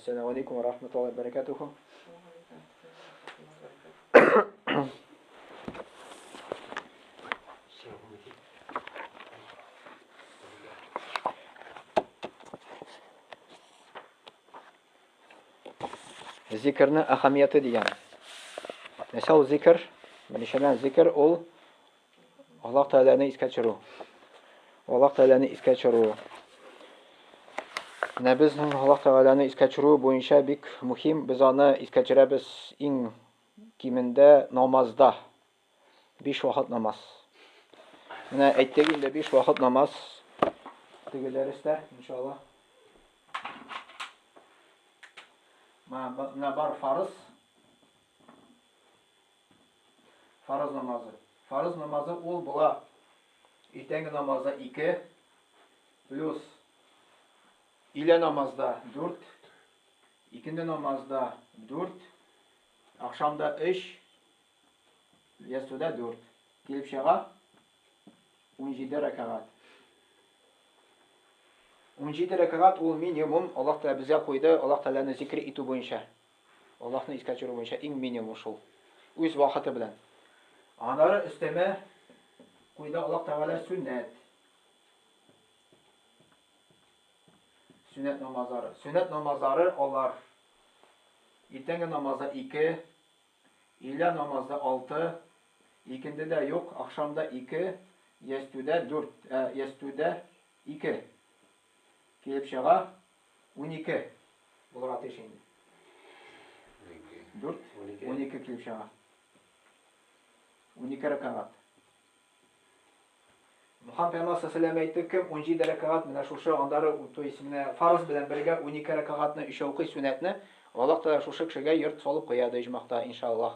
السلام عليكم ورحمة الله وبركاته. Zikrni ahamiyati degani. Misol zikr, mana zikr ol Alloh taolani esga tushirib. Alloh taolani esga tushirib. Bizning Alloh taolani esga tushirib bo'yicha bek muhim, biz uni esga tushiramiz eng kimida namozda. 5 vaqt namoz. Mana aytdik endi 5 vaqt namoz degan darsda inshaalloh. Mana bar farz. Farz namazı. Farz namazı ol bo'la. Ertangi namozda 2 plus ila namozda 4, ikindi namozda 4, akşamda 3, yastuda 4. Kelib chiqa 17 rakat. 17 rakat ol minimum Alloh taolo bizga qo'ydi, Alloh taolani zikr etu bo'yicha. Allohni esga tushirish bo'yicha eng minimum shu. O'z vaqti bilan. Anları isteme qo'ydi Alloh taolo sunnat. Sünnet namazları. Sünnet namazları onlar. Ertangi namazda 2, ila namazda 6, ikindi de yok, akşamda 2, yastuda 4, yastuda 2. Kelib chiqa 12. Bular ateş indi. 4, 12 kelib chiqa. 12 rakat. Muhammed Peygamber sallallahu aleyhi ve sellem 17 rakat mana şu andары, то есть mana farz bilan birga 12 rakatni isha o'qiy sunnatni Alloh taolo shu kishiga yurt solib qo'yadi ijmoqda inshaalloh.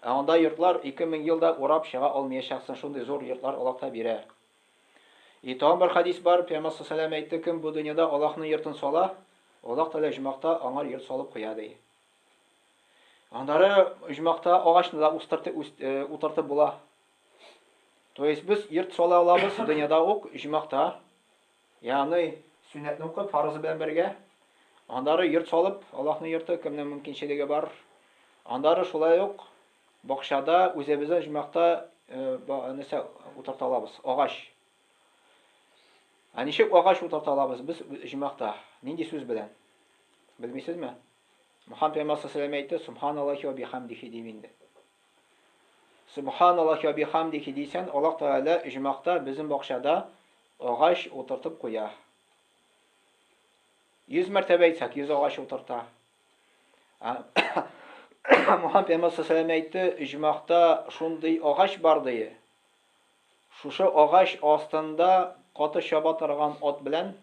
Unda yurtlar 2000 yilda o'rab chiqa olmayacaqsan, shunday zo'r yurtlar Alloh taolo berar. Ito'm bir hadis bor, Peygamber sallallahu aleyhi ve sellem aytdi, kim bu dunyoda Allohning yurtini sola, Alloh taolo ijmoqda аңар yurt solib qo'yadi. Andары ijmoqda ağaçni o'tirtib bo'la. То есть biz yurt sola olamiz dunyoda o'q ijmoqda. Ya'ni sunnatni o'qib farz bilan birga andары yurt solib Allohning yurti kimning mumkinchiligi bor. Andары shulay o'q boqshada o'zimizning ijmoqda nisa o'tirta olamiz. Ağaç. Anishib ağaç o'tirta olamiz biz ijmoqda. Nindi so'z bilan? Bilmaysizmi? Muhammed Peygamber sallallahu aleyhi ve sellem aytdi, Subhanallohi ve bihamdihi deyindi. Subhanallohi ve bihamdihi deysen, Alloh taolo ijmoqda bizim boqshada ağaç o'tirtib qo'ya. 100 martaba aytsak, 100 ağaç o'tirta. Muhammed Peygamber sallallahu aleyhi ve sellem aytdi, ijmoqda shunday ağaç bor deydi. Shu ağaç ostida qoti shabotirgan ot bilan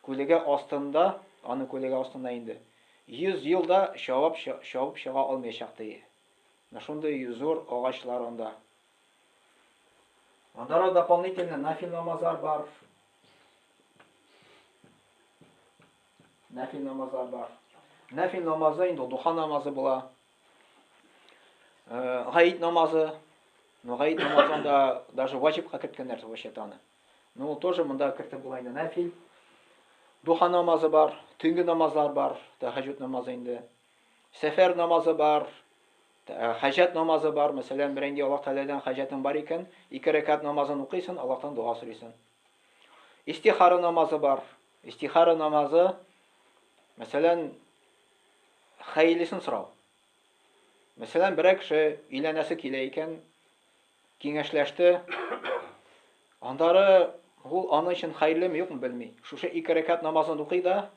ko'liga ostida, ani ko'liga ostida indi. 100 yılda şavab шыға olmayacaq deydi. Shunday zo'r ağaçlar onda. Onda дополнительно нафил namazlar var. Naфил namazlar var. Naфил namazı indi duha namazı bo'la. G'ayit namazı. G'ayit namazında даже vacibga kiritgan narsa shaytoni. Тоже bunda kiritib bo'laydi naфил. Duha namazı var, tungi namazlar var, tahajjud namazı indi. Sefer namazı var, hajat namazı var. Mesela birinci Allah Teala'dan hajatin var iken 2 rekat namazını okuyorsun, Allah'tan dua soruyorsun. İstihara namazı var. İstihara namazı mesela hayırlısını sorav. Mesela bir kişi ilanası kileyken kengashleşti. Andары ул аны өчен хәерлеме юкмы белми. Шушы 2 рәкат намазын укый да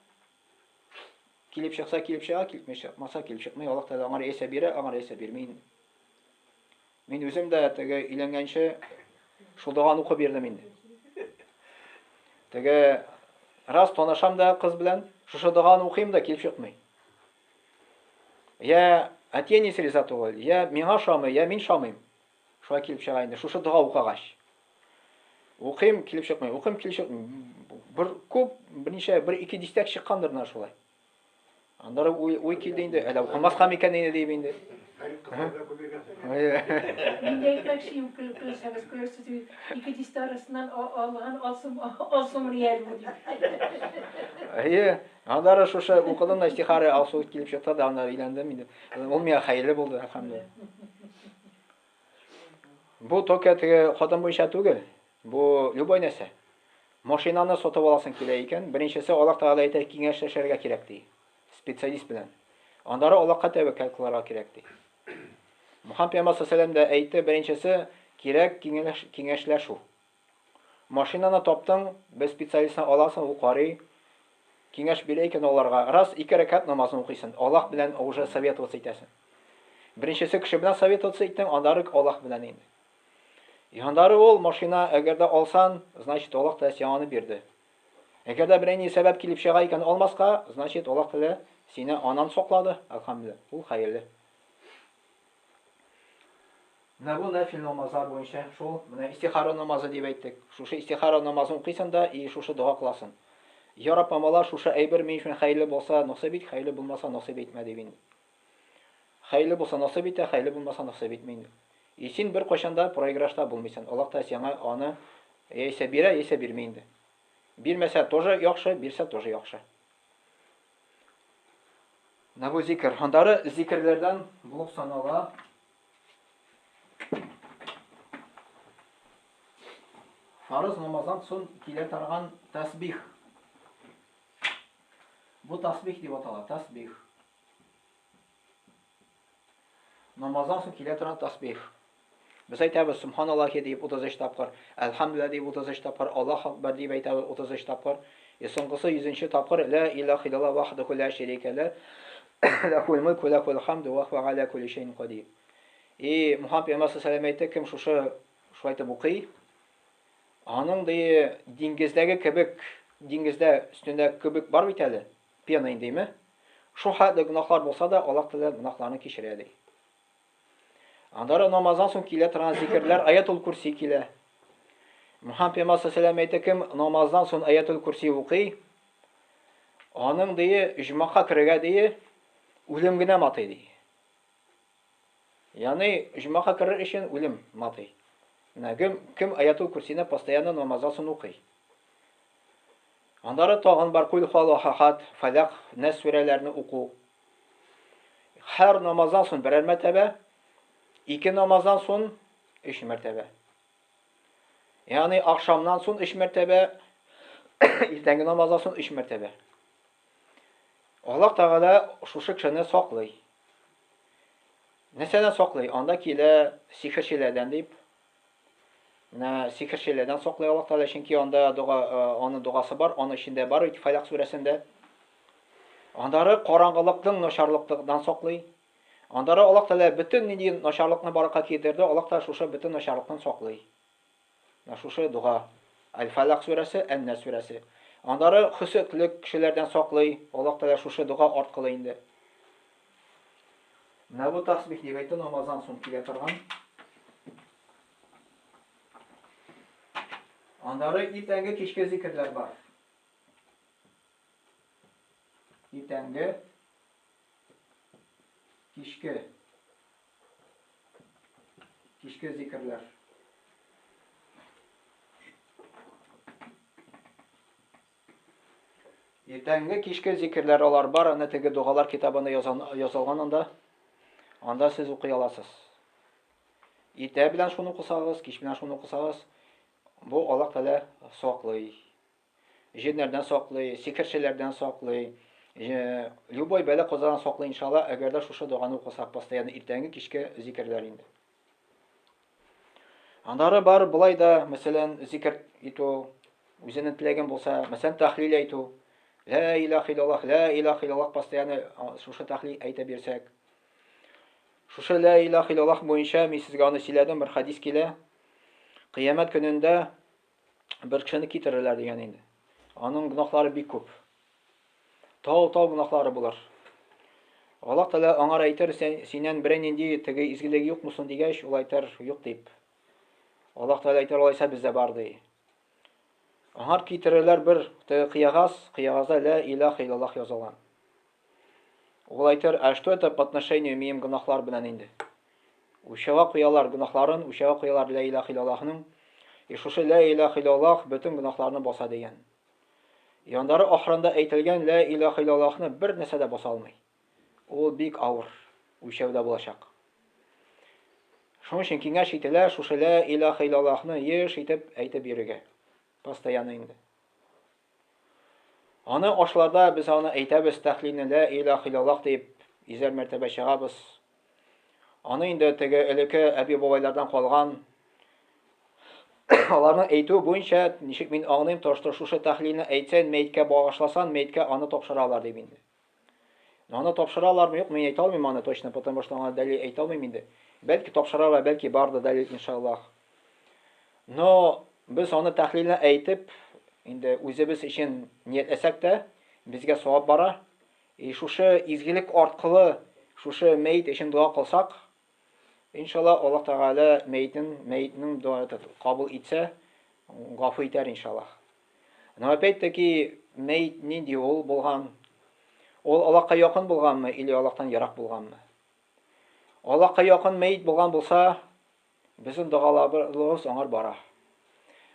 килеп чыкса килеп чыга, килмәй чыкмаса килеп чыкмый. Аллаһ Таала аңар ясә бирә, аңар ясә бирмей. Мин үзем дә теге өйләнгәнче шул дуганы укып бирдем инде. Теге раз танышам да кыз белән, шушы дуганы укыйм да килеп чыкмый. Я әтине сиризат ул, я миңа шамый, я мин шамыйм. Шуңа килеп чыга инде. Шушы дуга укыгач. Оқим килеп чыкмый, оқим килеп чыкмый. Bir күп, bir 2 дистәк чыккандыр на шулай. Андары уй килде инде. Әле укымаска микән инде дип инде. Minne aytmoqchi qilsangiz ko'rasiz, ikki dista arasından Allah'ın alsın real bu deyip. Андары шушы укыдым да истихара алсу килеп чыкты да аны өйләндем инде. Ул миңа хәерле булды, әлхәмдүлилlah. Бу только теге хатын буенча түгел. Бу любой нәрсә. Машинаны сатып аласың килә икән, беренчесе Аллаһ Тәгалә әйтә, киңәшләшергә кирәк ди. Специалист белән. Андары Аллаһка тәвәккәл кылырга кирәк ди. Мөхәммәд пәйгамбәр саллаллаһу да әйтте, беренчесе кирәк киңәшләшү. Машинаны таптың, бер специалистны аласың, ул карый, киңәш бирә икән аларга. Раз 2 рәкать намазын укыйсың, Аллаһ белән уже советоваться итәсең. Беренчесе кеше белән советоваться итәң, андары Аллаһ белән инде. Андары ул машина әгәр дә алсан, значит Аллаһ Тәгалә сиңа аны бирде. Әгәр дә берәй ни сәбәп килеп чыга икән алмаска, значит Аллаһ Тәгалә сине анан саклады, әлхәмдүлилlah. Ул хәерле. Нәбу нәфил намазлар буенча шул, менә истихара намазы дип әйттек. Шушы истихара намазын укыйсың да, и шушы дуа кыласың. Я Рабб, Алла шушы әйбер мин өчен хәерле булса, насыйп ит, хәерле булмаса насыйп итмә дип инде. Хәерле булса насыйп итә, хәерле булмаса насыйп итмә инде. И син бер кайчанда проигрышта булмыйсың. Аллаһ та сиңа аны яисә бирә, яисә бирмәй инде. Бирмәсә тоже яхшы, бирсә тоже яхшы. Нәбу зикр. Андары зикрләрдән булып санала. Фарыз намаздан соң килә торган тасбих. Бу тасбих дип атала, тасбих. Намаздан соң килә торган тасбих. Без әйтәбез Субханаллахи дип 33 тапкыр, Әлхәмдүлиллаһ дип 33 тапкыр, Аллаһ акбар дип әйтәбез 33 тапкыр. Соңгысы 100-нче тапкыр ла илаһа илlallah вахдаху ла шарика ла лахул мулку ва лахул хамду ва хуа аля кулли шайин кадир. И Мухаммад пәйгамбәр саллаллаһу әйтте, кем шушы шулайтып укый, аның ди диңгездәге кебек, диңгездә өстендә кебек бар бит әле, пена индеме? Шу хәтле гөнаһлар булса да, Аллаһ Тәгалә гөнаһларны кичерә ди. Андары намаздан соң килә торган зикрләр Аятул Курси килә. Мөхәммәд пәйгамбәр саллаллаһу әйтә, кем намаздан соң Аятул Курси укый, аның ди иҗмака керергә ди үлем генә матый ди. Ягъни иҗмака керер өчен үлем матый. Кем Аятул Курсины постоянно намаздан соң укый. Андары тагын бар кул халахат, фалак, нас сүрәләрне уку. Һәр намаздан соң берәр мәртәбә, 2 намаздан соң 3 мәртәбә. Ягъни ахшамнан соң 3 мәртәбә, иртәнге намаздан соң 3 мәртәбә. Аллаһ Тәгалә шушы кешене саклый. Нәрсәдән саклый? Анда килә сихерчеләрдән дип. Менә сихерчеләрдән саклый Аллаһ Тәгалә, чөнки анда аны дугасы бар, аны içində бар ит Фалак сүрәсендә. Андары караңгылыктың начарлыктан саклый. Андары Аллаһ Тәгалә бөтен нинди начарлыкны баракка китерде, Аллаһ Тәгалә шушы бөтен начарлыктан саклый. Шушы дуга. Аль-Фалак сүрәсе, Ан-Нас сүрәсе. Андары хөсетлек кешеләрдән саклый, Аллаһ Тәгалә шушы дуга аркылы инде. Менә бу тасбих дип әйтте, намаздан соң килә торган. Андары иртәнге кичке зикрләр бар. Иртәнге кичке зикрләр. Иртәнге кичке зикрләр алар бар, аны теге дугалар китабында язылган анда. Анда сез укый аласыз. Иртә белән шуны укысагыз, кич белән шуны укысагыз, бу Аллаһ Тәгалә саклый. Җиннәрдән саклый, сихерчеләрдән саклый. Любой бәла казадан саклый иншалла, әгәр дә шушы дуганы укысак постоянно иртәнге кичке зикрләр инде. Андары бар булай да, мәсәлән, зикр итү, үзенең теләгән булса, мәсәлән, тахлил әйтү. Ла илаһа иллаллах постоянно шушы тахлил әйтә бирсәк. Шушы ла илаһа иллаллах буенча мин сезгә аны сөйләдем, бер хадис килә. Кыямәт көнендә бер кешене китерерләр дигән инде. Аның гөнаһлары бик күп. Тау гөнаһлары булыр. Аллаһ Тәгалә аңар әйтер, синнән берәр нинди теге изгелеге юкмы соң дигәч, ул әйтер, юк дип. Аллаһ Тәгалә әйтер, алайса бездә бар ди. Аңар китерерләр бер теге кыягаз, кыягазда ла илаһа иллаллах язылган. Ул әйтер, а что это по отношению минем гөнаһлар белән инде? Учага куялар гөнаһларын, учага куялар ла илаһ иллаллаһның. Шушы ла илаһ иллаллаһ бөтен гөнаһларны баса дигән. Яндары ахырында әйтелгән ла илаһ иллаллаһны бер нәрсә дә баса алмый. Ул бик авыр үлчәүдә булачак. Шуның өчен киңәш ителә шушы ла илаһ иллаллаһны еш итеп әйтеп йөрергә. Постоянно инде. Аны ашларда без аны әйтәбез тәхлилне ла илаһ иллаллаһ дип изәр мәртәбә чыгабыз. Аны инде теге элекке әби бабайлардан калган аларның әйтү буенча ничек мин аңлыйм, ташта шушы тәхлилне әйтсәң, мәйткә багышласан, мәйткә аны тапшыралар дип инде. Аны тапшыралармы юк, мин әйтә алмыйм аны точно, потому что аңа дәлил әйтә алмыйм инде. Бәлки тапшыралар, бәлки барды дәлил иншаллаһ. Но без аны тәхлилне әйтеп, инде үзебез өчен ниятләсәк тә, безгә савап бара. Шушы изгелек аркылы, шушы мәйт өчен дуа кылсак, иншаллаһ Аллаһ Тәгалә мәйтнең дуасын кабул итсә, гафу итәр иншаллаһ. Но опять-таки мәйт нинди ул булган? Ул Аллаһка якын булганмы или Аллаһтан ярак булганмы? Аллаһка якын мәйт булган булса, безнең дуаларыбыз аңар бара.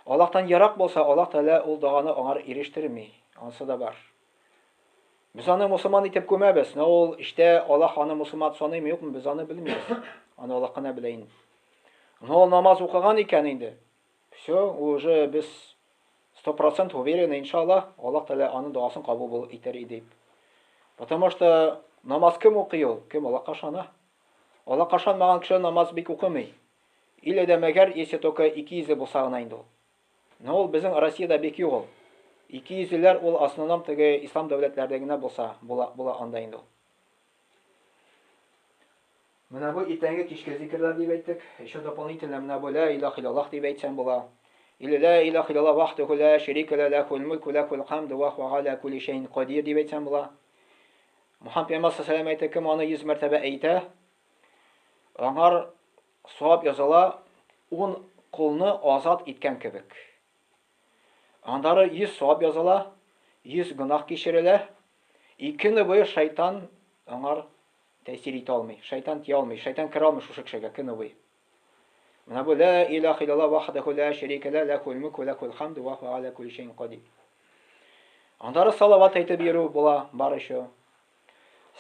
Аллаһтан ярак булса, Аллаһ Тәгалә ул дуаны аңар ирештерми. Анысы да бар. Без аны мусламан итеп күмәбез. Но ул иштә Аллаһ аны мусламан саныймы юкмы, без аны белмибез. Аны Аллаһ кына белә инде. Но намаз укыган икән инде. Всё, уже без 100% уверены, иншаллаһ, Аллаһ Тәгалә аны дуасын кабул итәр дип. Потому что намаз кем укый ул? Кем Аллаһка ышана? Аллаһка ышанмаган кеше намаз бик укымый. Или дә мәгәр если только 200 булса гына инде ул. Но ул безнең Россиядә бик юк ул. 200ләр ул основном теге ислам дәүләтләрдә генә булса, була анда инде ул. Менә бу итәнге кичке зикрләр дип әйттек. Еще дополнительно менә бу ла илаһ иллаллаһ дип әйтсәң була. Или ла илаһ иллаллаһ вахдуху ла шарика ла лахул мульку лахул хамду ва хуа ала кулли шайин кадир дип әйтсәң була. Мөхәммәд пәйгамбәр саллаллаһу алейһи ва сәллям аны 100 мәртәбә әйтә. Аңар савап языла 10 кулны азат иткән кебек. Андары 100 савап языла, 100 гөнаһ кичерелә. 2 көнне буе шайтан аңар тәэсир итә алмый. Шайтан тия алмый, шайтан кирә алмый шушы кешегә көнне буе. Менә бу ла илаһ иллаллаһ вахдаху ла шарика ла лахул мульку лахул хамду ва хуа ала кулли шайин кадир. Андары салават әйтеп йөрү була, бар еще.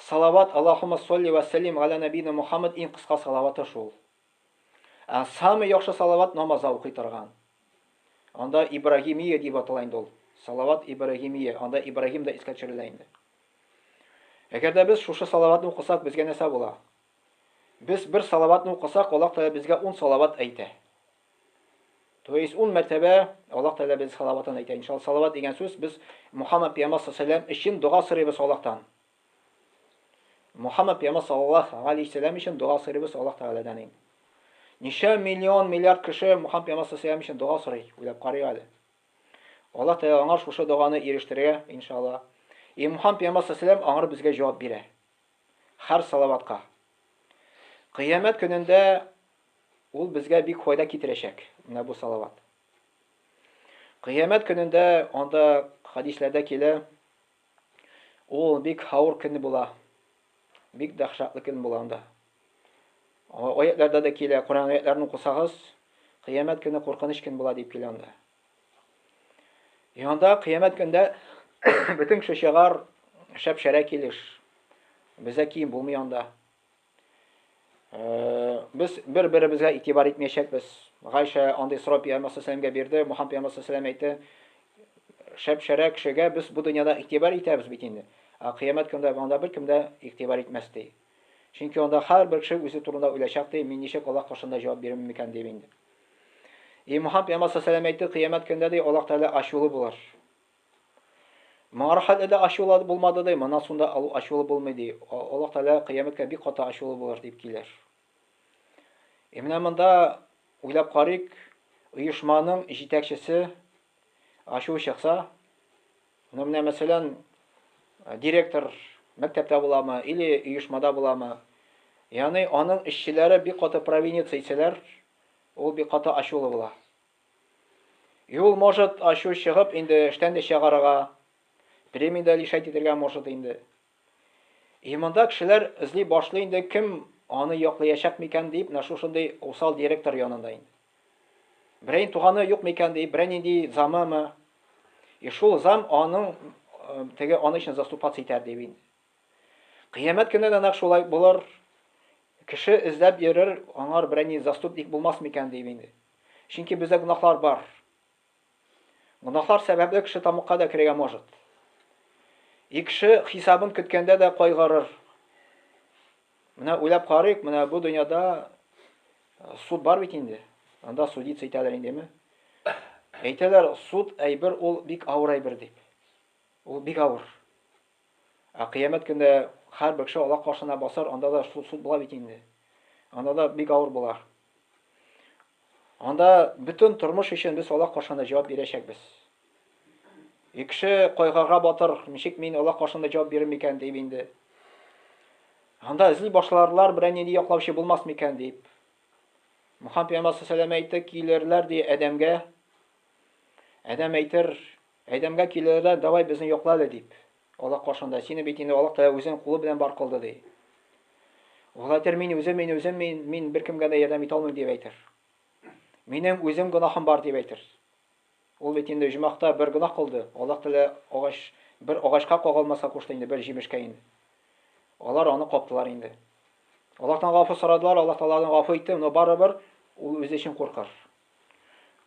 Салават Аллаһумма салли ва саллим аля набина Мухаммад иң кыска салаваты шул. Самый яхшы салават намазда укый торган. Анда Ибрагимия дип атала инде ул. Салават Ибрагимия, анда Ибрагим да искә төшерелә инде. Әгәр дә без шушы салаватны укысак, безгә нәрсә була? Без бер салаватны укысак, Аллаһ Тәгалә безгә 10 салават әйтә. То есть 10 мәртәбә Аллаһ Тәгалә без салаватын әйтә. Иншаллаһ салават дигән сүз без Мухаммад пәйгамбәр саллаллаһу алейһи ва сәллям өчен дуа сорыйбыз Аллаһтан. Мухаммад пәйгамбәр саллаллаһу алейһи ва сәллям өчен дуа сорыйбыз Аллаһ Тәгаләдән инде. Ничә миллион миллиард кеше Мухаммад пәйгамбәр саллаллаһу алейһи ва сәллям өчен дуа сорый, уйлап карый әле. Аллаһ Тәгалә аңар шушы дуаны ирештерергә иншаллаһ. Мухаммад пәйгамбәр саллаллаһу алейһи ва сәллям аңар безгә җавап бирә. Һәр салаватка. Кыямәт көнендә ул безгә бик файда китерәчәк. Менә бу салават. Кыямәт көнендә анда хадисләрдә килә, ул бик хаур көн була. Бик дәһшәтле көн була анда. Аятларда да килә, Коръән аятларын укысагыз, кыямәт көне куркыныч көн була дип килә анда. Янда кыямәт көндә бөтен кеше чыгар, шәп-шәрә килеш. Безгә кием булмый анда. Без бер-беребезгә игътибар итмәячәкбез. Гайша андый сорап пәйгамбәр саллаллаһу бирде, Мухаммад пәйгамбәр саллаллаһу әйтте, шәп-шәрә кешегә без бу дөньяда игътибар итәбез бит инде. Кыямәт көндә анда беркем дә игътибар итмәс ди. Чөнки анда һәрбер кеше үзе турында уйлашак ди, мин ничек Аллаһ каршында җавап бирәм микән дип инде. Мухаммад пәйгамбәр саллаллаһу алейһи әйтте, кыямәт көндә ди Аллаһ Тәгалә ачулы булыр. Мархалада ачулы булмады ди, моннан сонда ачулы булмый ди. Аллаһ Тәгалә кыямәткә бик каты ачулы булыр дип килер. Менә монда уйлап карыйк, оешманың җитәкчесе ачу чыкса, менә мәсәлән, директор мәктәптә буламы, или оешмада буламы, ягъни аның эшчеләре бик каты провинция итсәләр, ул бик каты ачулы була. Ул может ачу чыгып инде эштән дә чыгарга, премия лишать итәргә может инде. Монда кешеләр эзли башлый инде, кем аны яклаячак микән дип, менә шушындый усал директор янында инде. Берәй туганы юк микән дип, берәй нинди замамы. Шул зам аның теге аны өчен заступаться итәр дип инде. Кыямәт көнендә нәкъ шулай булыр. Кеше эзләп йөрер, аңар берәй ни заступник булмас микән дип инде. Чөнки бездә гөнаһлар бар. Гөнаһлар сәбәпле кеше тамакка да керергә может. Кеше хисабын көткәндә дә кайгырыр. Менә уйлап карыйк, менә бу дөньяда суд бар бит инде. Анда судиться итәләр индеме? Әйтәләр, суд әйбер ул бик авыр әйбер дип. Ул бик авыр. Кыямәт көндә һәрбер кеше Аллаһ каршына басар, анда да суд була бит инде. Анда да бик авыр булар. Анда бөтен тормыш өчен без Аллаһ каршында җавап бирәчәкбез. Кеше кайгыга батыр, ничек мин Аллаһ каршында җавап бирер микән дип инде. Анда эзли башларлар берәй нинди яклаучы булмас микән дип. Мөхәммәд пәйгамбәр саллаллаһу алейһи әйтте, килерләр ди Адәмгә. Адәм әйтер, Адәмгә килерләр, давай безне яклады дип. Аллаһ каршында сине бит инде Аллаһ Тәгалә үзен кулы белән бар кылды ди. Ул әйтер, мин беркемгә дә ярдәм итә алмыйм дип әйтер. Минем үзем гөнаһым бар дип әйтер. Ул бит инде җумахта бер гөнаһ кылды. Аллаһ Тәгалә бер агачка кагылмаса кушты инде, бер җимешкә инде. Алар аны каптылар инде. Аллаһтан гафу сорадылар, Аллаһ Тәгаләдән гафу итте, но барыбер ул үзе өчен куркыр.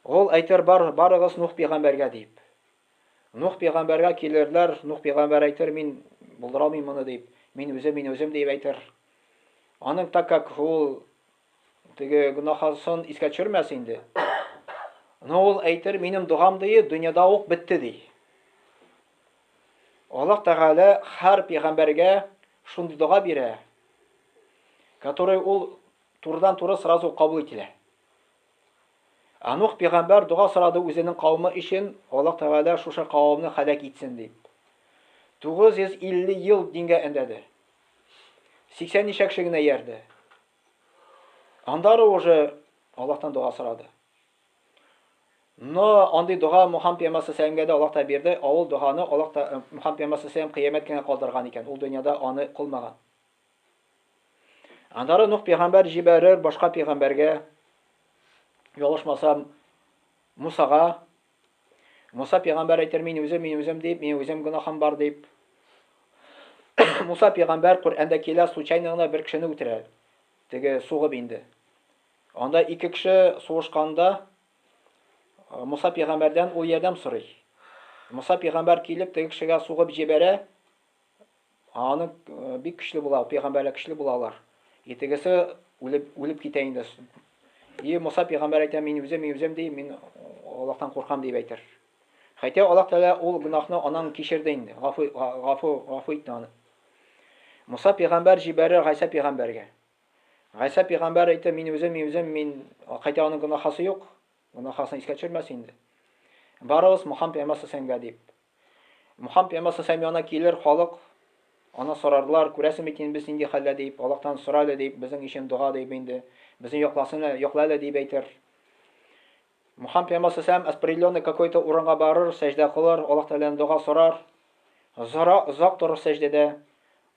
Ул әйтер, барыгыз Нух пәйгамбәргә дип. Нух пәйгамбәргә килерләр, Нух пәйгамбәр әйтер, мин булдыра алмыйм моны дип. Мин үзем дип әйтер. Аның так как ул теге гөнаһын искә төшермәс инде. Но ул әйтер, минем дугам ди, дөньяда ук бетте ди. Аллаһ Тәгалә һәр пәйгамбәргә шундый дуга бирә, который ул турыдан-туры сразу кабул ителә. Нух пәйгамбәр дуга сорады үзенең кавымы өчен, Аллаһ Тәгалә шушы кавымны һәлак итсен дип. 950 ел дингә эндәде. 80 ничә кеше генә ярды. Андары уже Аллаһтан дуга сорады. Но андый дуга Мөхәммәд пәйгамбәр саллаллаһу алейһи Аллаһ та бирде, ул дуганы Аллаһ та Мөхәммәд пәйгамбәр саллаллаһу кыямәт кенә калдырган икән. Ул дөньяда аны кылмаган. Андары Нух пәйгамбәр җибәрер башка пәйгамбәргә, ялышмасам Мусага. Муса пәйгамбәр әйтер, мин үзем дип, мин үзем гөнаһым бар дип. Муса пәйгамбәр Коръәндә килә, случайно гына бер кешене үтерә. Теге сугып инде. Анда ике кеше сугышканда Муса пәйгамбәрдән ул ярдәм сорый. Муса пәйгамбәр килеп теге кешегә сугып җибәрә. Аны бик көчле була, пәйгамбәрләр көчле булалар. Тегесе үлеп китә инде. Муса пәйгамбер әйтә, мин үзем ди, мин Аллаһтан куркам дип әйтер. Хәтта Аллаһ Тәгалә ул гөнаһны анан кичерде инде. Гафу итте аны. Муса пәйгамбер җибәрер Гайса пәйгамбәргә. Гайса пәйгамбер әйтә, мин хәтта аның гөнаһысы юк. Гөнаһасын искә төшермәс инде. Барыгыз Мөхәммәд пәйгамбер саллаллаһу дип. Мөхәммәд пәйгамбер саллаллаһу янына килер халык, аны сорарлар, күрәсең бит инде без нинди хәлдә дип, Аллаһтан сорады дип, безнең өчен дуга дип инде. Безне яклады дип әйтер. Мөхәммәд пәйгамбер саллаллаһу определенный какой-то урынга барыр, сәҗдә кылыр, Аллаһ Тәгаләдән дуга сорар. Озак торыр сәҗдәдә.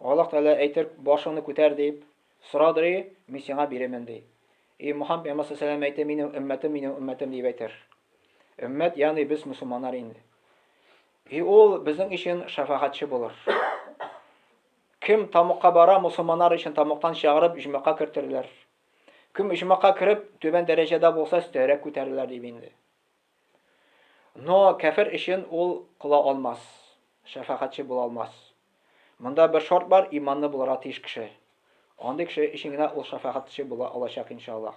Аллаһ Тәгалә әйтер, башыңны күтәр дип, сорадыр, мин сиңа бирәмен ди. Мөхәммәд пәйгамбер саллаллаһу әйтә, минем өммәтем дип әйтер. Өммәт, ягъни без мусулманнар инде. Ул безнең өчен шафаатчы булыр. Кем тамакка бара, мусулманнар өчен тамактан чыгарып җимакка кертерләр. Кем җимакка кереп түбән дәрәҗәдә булса, өстәрәк күтәреләр дип инде. Но кафир өчен ул кыла алмас, шафаатчы була алмас. Монда бер шарт бар, иманны булырга тиеш кеше. Андый кеше өчен генә ул шафаатчы була алачак иншаллаһ.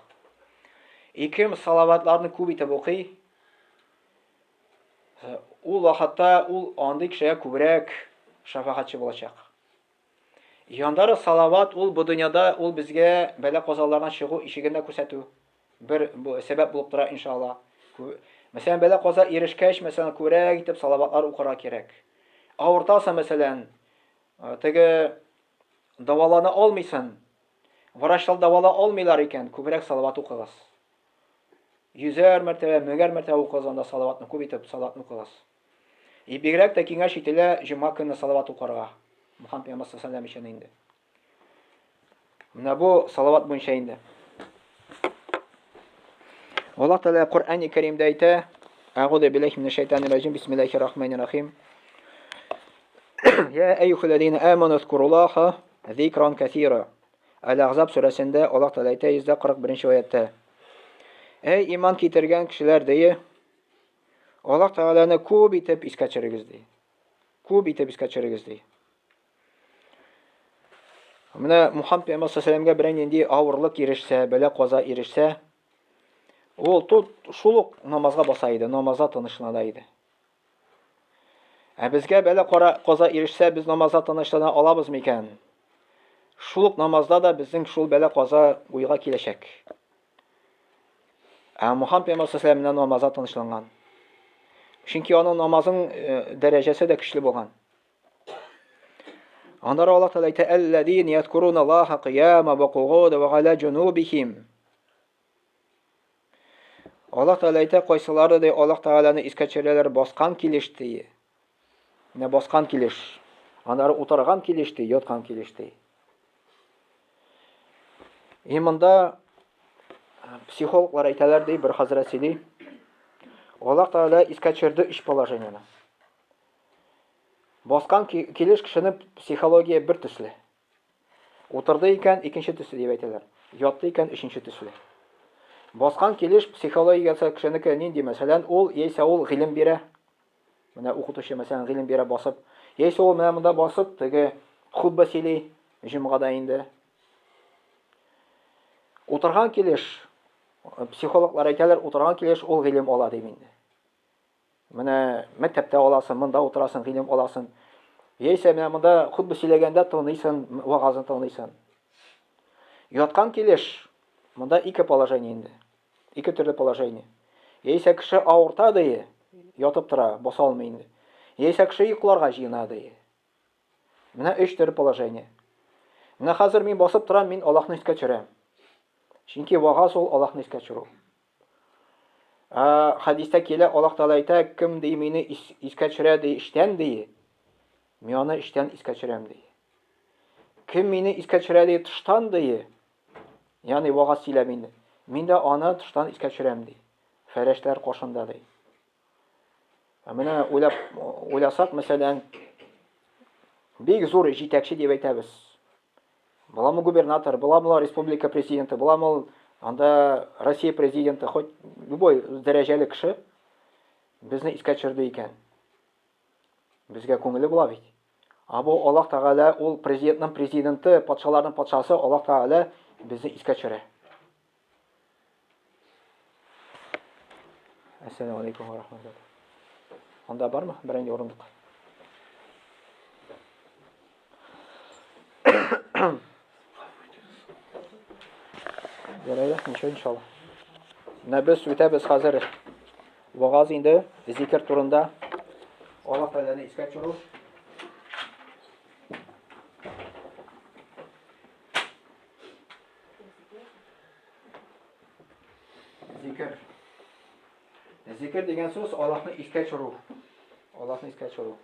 Кем салаватларны күп итеп укый, ул вакытта ул андый кешегә күбрәк шафаатчы булачак. Яндары салават ул бу дөньяда ул безгә бәла казалардан чыгу ишегендә күрсәтү. Бер сәбәп булып тора иншаллаһ. Мәсәлән, бәла каза ирешкәч, мәсәлән, күрәк итеп салаватлар укырга кирәк. Авыртаса, мәсәлән, теге давалана алмыйсың. Врачлар давала алмыйлар икән, күбрәк салават укыгыз. 100 мәртәбә, 1000 мәртәбә укыгыз, анда салаватны күп итеп салаватны укыгыз. Бигрәк тә киңәш ителә җума көнне салават укырга. Muhammed Peygamber sallallahu aleyhi ve sellem için indi. Менә бу салават буенча инде. Аллаһ Тәгалә Куръан-ы Кәримдә әйтә: "Аъузу биллаһи минәш шайтанир раҗим. Бисмиллаһир рахманир рахим. Я әйюхаллазина аману зкуруллаха зикран касира." Әл-Ахзаб сүрәсендә Аллаһ Тәгалә әйтә 141-нче аятта. Эй иман китергән кешеләр дие, Аллаһ Тәгаләне күп итеп искә төшерегез ди. Күп итеп искә төшерегез ди. Менә Мухаммад Пәйгамбәр саллаллаһу берәр нинди авырлык ирешсә, бәла каза ирешсә, ул тут шул намазга баса иде, намазга тынычлана иде. Ә безгә бәла каза ирешсә, без намазга тынычлана алабыз микән? Шул намазда да безнең шул бәла каза уйга киләчәк. Ә Мухаммад Пәйгамбәр саллаллаһу алейһи намазга тынычланган. Чөнки аның намазның дәрәҗәсе дә көчле булган. Анда Аллаһ Тәгалә әйтә: "Аллазина язкуруна Аллаһа қияма ва qu'уда ва ала джунубихим." Аллаһ Тәгалә әйтә, кайсылары да Аллаһ Тәгаләне искә төшерәләр баскан килешти. Менә баскан килеш. Аннары утырган килешти, яткан килешти. Иманда психологлар әйтәләр ди, бер хәзрәт сөйли. Аллаһ Тәгалә искә төшерде 3 положениене. Баскан килеш кешенең психология бер төсле. Утырды икән икенче төсле дип әйтәләр. Ятты икән өченче төсле. Баскан килеш психологиясы кешенеке нинди? Мәсәлән, ул яисә ул гыйлем бирә. Менә укытучы мәсәлән гыйлем бирә басып, яисә ул менә монда басып, теге хутба сөйли, җомгада инде. Утырган килеш, психологлар әйтәләр, утырган килеш ул гыйлем ала дип инде. Менә мәктәптә аласың, монда утырасың, гыйлем аласың. Яисә менә монда хутба сөйләгәндә тыңлыйсың, вагазын тыңлыйсың. Яткан килеш, монда 2 положение инде. 2 төрле положение. Яисә кеше авырта ди, ятып тора, баса алмый инде. Яисә кеше йокларга җыена ди. Менә 3 төрле положение. Менә хәзер мин басып торам, мин Аллаһны искә төшерәм. Чөнки вагаз ул Аллаһны искә төшерү. Хадистә килә, Аллаһ Тәгалә әйтә, кем ди мине искә төшерә ди, иштән ди, мин аны иштән искә төшерәм ди. Кем мине искә төшерә ди, тыштан ди, ягъни вагаз сөйләм инде, мин дә аны тыштан искә төшерәм ди. Фәрештәләр кашында ди. Менә уйласак, мәсәлән, бик зур җитәкче дип әйтәбез. Буламы губернатор, буламы республика президенты, буламы анда Россия президенты, хоть любой дәрәҗәле кеше безне искә төшерде икән. Безгә күңеле була бит. Бу Аллаһ Тәгалә, ул президентның президенты, патшаларның патшасы, Аллаһ Тәгалә безне искә төшерә. Ассаламу алейкум ва рахматуллаһ. Анда бармы? Берәнди урындык. Ярайды, ничего, иншаллах. Менә без үтәбез хәзер вагаз инде, зикр турында. Аллаһ Тәгаләне искә төшерү. Зикр. Зикр дигән сүз Аллаһны искә төшерү. Аллаһны искә төшерү.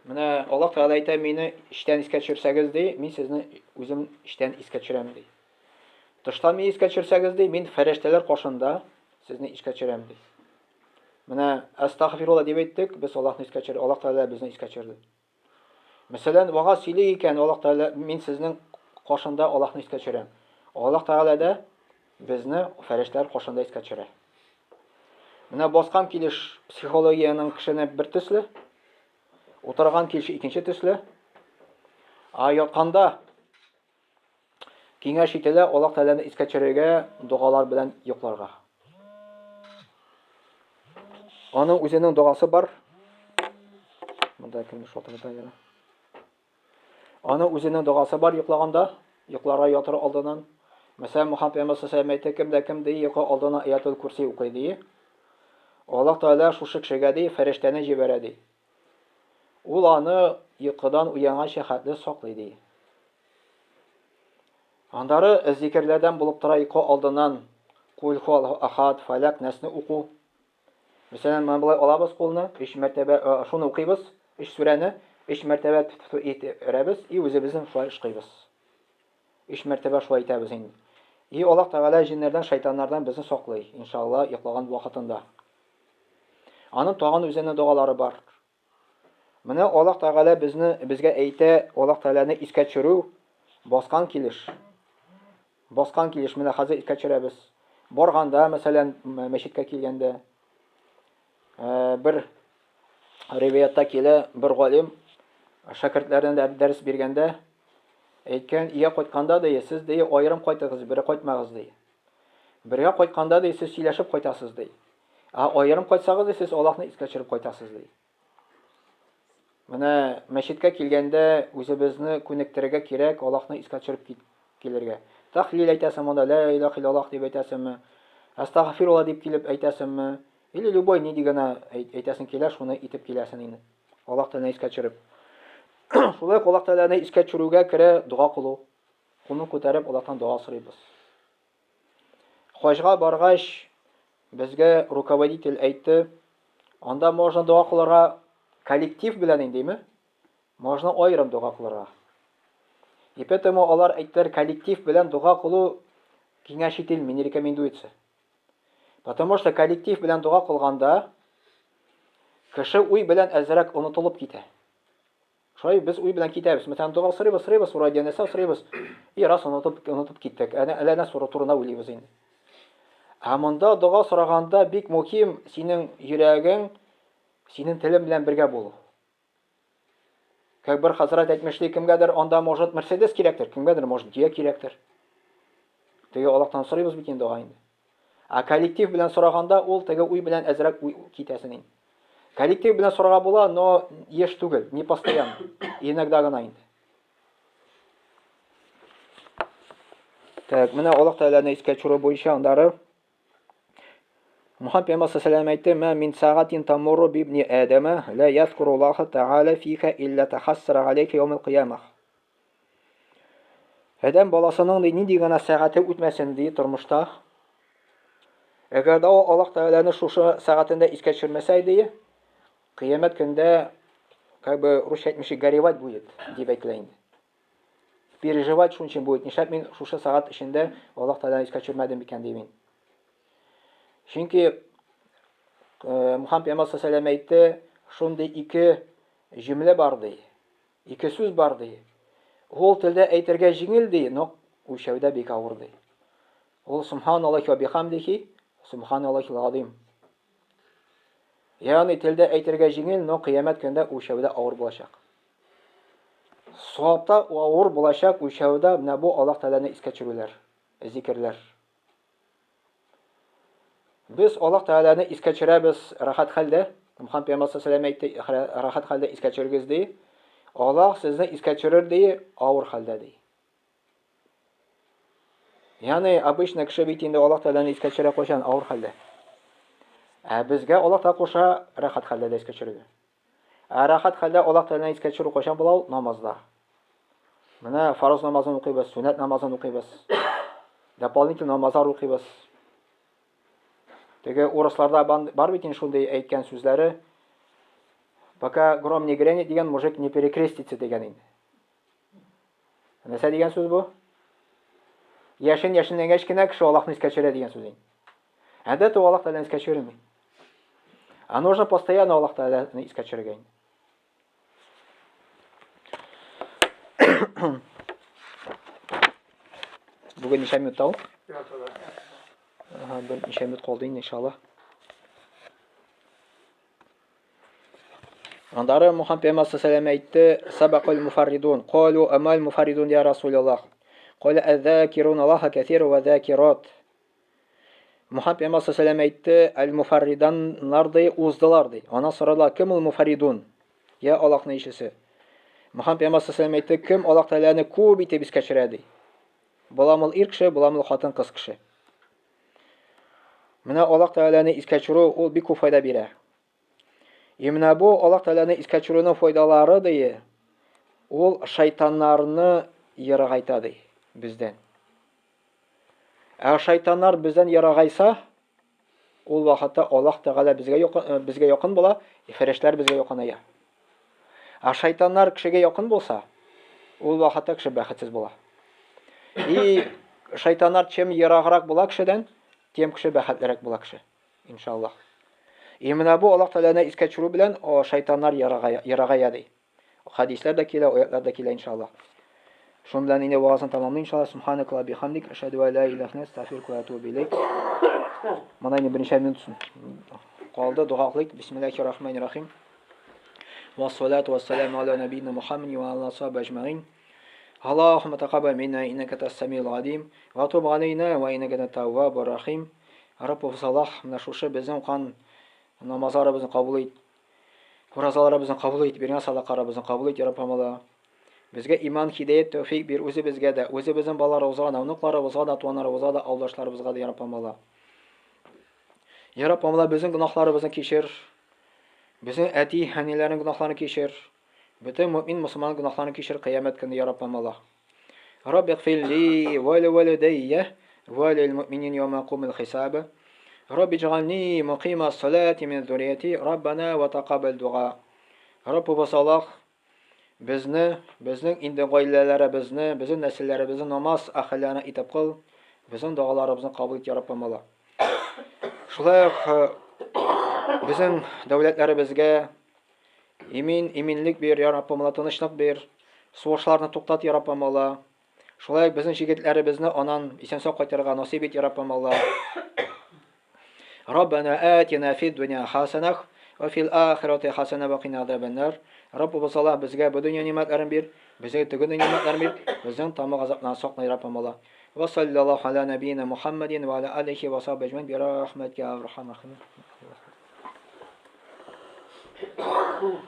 Менә Аллаһ Тәгалә әйтә, мине иштән искә төшерсәгез ди, мин сезне үзем иштән искә төшерәм ди. Тыштан мине искә төшерсәгез ди, мин фәрештәләр кашында сезне искә төшерәм ди. Менә астагфирулла дип әйттек, без Аллаһны искә төшерә, Аллаһ Тәгалә безне искә төшерде. Мәсәлән, вагаз сөйли икән, Аллаһ Тәгалә, мин сезнең кашында Аллаһны искә төшерәм. Аллаһ Тәгалә дә безне фәрештәләр кашында искә төшерә. Менә баскан килеш психологияның кешене бер төсле, утырган килеш икенче төсле. Ятканда киңәш ителә Аллаһ Тәгаләне искә төшерергә, дугалар белән йокларга. Аның үзенең дугасы бар. Монда кемне шалтырата яра. Аның үзенең дугасы бар йоклаганда, йокларга ятыр алдыннан. Мәсәлән, Мухаммад Пәйгамбәр саллаллаһу алейһи ва сәлләм кем ди, йокы алдына аятул курси укый ди. Аллаһ Тәгалә шушы кешегә ди, фәрештәне җибәрә ди. Ул аны йокыдан уянганча хәтле саклый ди. Андары зикрләрдән булып тора йокы алдыннан кул ху ахад, фалак, насны уку. Мәсәлән, мен булай алабыз кулны, 3 мәртәбә шуны укыйбыз, 3 сүрәне, 3 мәртәбә өрәбез, и үзебезнең шулай эшләйбез. 3 мәртәбә шулай итәбез инде. И Аллаһ Тәгалә җиннәрдән, шайтаннардан безне саклый, иншалла, йоклаган вакытында. Аның тагын үзенең дуалары бар. Менә Аллаһ Тәгалә безгә әйтә, Аллаһ Тәгаләне искә төшерү баскан килеш. Баскан килеш менә хәзер искә төшерәбез. Барганда, мәсәлән, мәчеткә килгәндә, бер риваятта килә, бер галим шәкертләренә дәрес биргәндә әйткән, ия кайтканда да сез дә аерым кайтыгыз, бер кайтмагыз ди. Бергә кайтканда да сез сөйләшеп кайтасыз ди. Аерым кайтсагыз да сез Аллаһны искә төшереп кайтасыз ди. Менә мәчеткә килгәндә үзебезне күнектерергә кирәк, Аллаһны искә төшереп килергә. Тахлил әйтәсем, монда ла илаһа иллаллаһ дип әйтәсемме? Астагфирулла дип килеп әйтәсемме? Или любой ни дигәнә әйтәсең килә, шуны итеп киләсең инде. Аллаһ Тәгаләне искә төшереп. Шулай Аллаһ Тәгаләне искә төшерүгә керә дуа кылу. Кулны күтәреп Аллаһтан дуа сорыйбыз. Хаҗга баргач безгә руководитель әйтте, анда можно дуа кылырга коллектив белән индеме? Можно аерым дуа кылырга. И поэтому алар әйттеләр, коллектив белән дуа кылу киңәш ителми, не рекомендуется. Потому что коллектив белән дуа кылганда кеше уй белән әзрәк онытылып китә. Шулай без уй белән китәбез. Мәсәлән, дуа сорыйбыз, урадиянәсә сорыйбыз. И раз онытып киттек. Әллә соры турына уйлыйбыз инде. Монда дуа сораганда бик мөһим синең йөрәгең, синең телең белән бергә булу. Как бер хәзрәт әйтмешли, кемгәдер анда может Мерседес кирәктер, кемгәдер может Дия кирәктер. Теге Аллаһтан сорыйбыз бит инде инде. Коллектив белән сораганда ул теге уй белән әзрәк китәсен инде. Коллектив белән сорага була, но еш түгел, не постоянно. Иногда гына инде. Так, менә Аллаһ Тәгаләне искә төшерү буенча андары Мухаммад пәйгамбәр саллаллаху алейхи ва саллям әйтте: "Ма мин сагатин тамурру бибни Адама ла язкуру Аллаһа Тәгалә фиха илля тахассара алейка яумил киямах." Адәм баласының нинди генә сәгате үтмәсен ди тормышта. Әгәр дә Аллаһ Тәгаләне шушы сәгатендә искә төшермәсә иде, кыямәт көндә как бы русча әйтмеши горевать будет, дип әйтелә инде. Переживать шунчын будет. Нишләп мин шушы сәгать эчендә Аллаһ Тәгаләне искә төшермәдем икән дип мин. Чөнки Мухаммад пәйгамбәр саллаллаху алейхи ва саллям әйтте, шундый ике җөмлә бар ди. Ике сүз бар ди. Ул телдә әйтергә җиңел ди, но үлчәүдә бик авыр ди. Ул субханаллаһи ва бихамдихи, субханаллаһил азим. Ягъни телдә әйтергә җиңел, но кыямәт көндә үлчәүдә авыр булачак. Савапта авыр булачак үлчәүдә менә бу Аллаһ Тәгаләне искә төшерүләр, зикрләр. Biz Аллаһ Тәгаләне искә төшерәбез рахат хәлдә. Мухаммад пәйгамбәр саллаллаху алейхи ва саллям әйтте, рахат хәлдә искә төшерегез ди. Аллаһ сезне искә төшерер ди, авыр хәлдә ди. Ягъни обычно кеше бит инде Аллаһ Тәгаләне искә төшерә кайчан авыр хәлдә. Безгә Аллаһ та куша рахат хәлдә искә төшерергә. Рахат хәлдә Аллаһ Тәгаләне искә төшерү кайчан була? Намазда. Менә фарыз намазын укыйбыз, суннат намазын укыйбыз. Дополнительный намазлар укыйбыз. Теге урысларда бар бит инде шундый әйткән сүзләре. Пока гром не грянет дигән мужик не перекрестится дигән инде. Нәрсә дигән сүз бу? Яшен-яшенләнгәч кенә кеше Аллаһны искә төшерә дигән сүз инде. Әдәт ул Аллаһ Тәгаләне искә төшерми. Нужно постоянно Аллаһ Тәгаләне искә төшерергә. Бүген ничә минут тау? Bir ничә минут калды инде иншаллах. Андары Мухаммад пәйгамбәр саллаллаху алейхи ва саллям әйтте: "Сабақул муфарридун, қалу амал муфарридун я Расулаллах. Қала аззакирун Аллаха касир ва закират." Мухаммад пәйгамбәр саллаллаху алейхи ва саллям әйтте: "Аль-муфарриданнар ди уздылар ди." Ана сорала: "Кем ул муфарридун?" Я Аллаһның ишесе. Мухаммад пәйгамбәр саллаллаху алейхи ва саллям әйтте: "Кем Аллаһ Тәгаләне күп итеп искә төшерә ди. Буламыл ир кеше, буламыл хатын кыз кеше." Менә Аллаһ Тәгаләне искә төшерү ул бик күп файда бирә. Именно бу Аллаһ Тәгаләне искә төшерүнең файдалары ди. Ул шайтаннарны ярагайта ди бездән. Шайтаннар бездән ярагайса, ул вакытта Аллаһ Тәгалә безгә якын була, фәрештәләр безгә якыная. Шайтаннар кешегә якын булса, ул вакытта кеше бәхетсез була. И шайтаннар чем ераграк була кешедән, тем кеше бәхетлерәк була кеше. Иншаллах. И менә бу Аллаһ Тәгаләне искә төшерү белән шайтаннар ярага яди. Хадисләрдә килә, аятларда килә иншаллах. Шун белән инде вазын тамамлый иншаллах. Субханакалла бихамдик, ашһаду ан ла илаха илля анта, астагфирука ва атубу илейк. Моны инде берничә минут калды, дуга кылыйк. Бисмиллаһир-рахманир-рахим. Вассалату вассаламу аля набийина Мухаммадин ва аля асхаби аджмаин. Аллаһумма тaqabbal минна иннака антас-самиул алим ва туб алейна ва иннака ат-таввабур рахим. Раббыбыз Аллаһ, менә шушы безнең кан намазларыбызны кабул ит. Уразаларыбызны кабул ит, биргән садакаларыбызны кабул ит, Раббым Алла. Безгә иман, хидаят, тәүфик бир, үзебезгә дә, үзебезнең балаларыбызга да, онукларыбызга да, туганнарыбызга да, авылдашларыбызга да, Раббым Алла. Раббым Алла, безнең гөнаһларыбызны кичер. Безнең әти, әниләрнең гөнаһларын кичер. Бөтен мөмин, мусламан гөнаһларын кичер кыямәт көне, Раббым Алла. Рабби гфир ли ва ли валидайя ва лил муъминин йаума якумул хисаб. Рабби идж'ални муқима ас-салати мин зуррияти Раббана ва тaqabbal дуа. Раббыбыз Аллаһ, безнең инде гаиләләребезне, безнең нәселләребезне намаз әһелләренә итеп кыл. Безнең дуаларыбызны кабул ит, Раббым Алла. Шулай ук безнең дәүләтләребезгә иминлек бир, Раббым Алла, тынычлык бир. Сугышларны туктат, Раббым Алла. Шулай ук безнең җегетләребезне анан исән-сау кайтарырга насыйп ит, Раббым Алла. ربنا آتنا في الدنيا حسنة وفي الآخرة حسنة وقنا عذاب النار. Раббыбыз Аллаһ, безгә бу дөнья нимәтләрен бир, безгә төгенге нимәтләрен бир, безнең тамак азапларынан сакла, Раббым Алла. Ва саллаллаһу аля набийина Мухаммадин ва аля алихи ва сахбиhi аҗмаин би рахматика я архамар рахимин.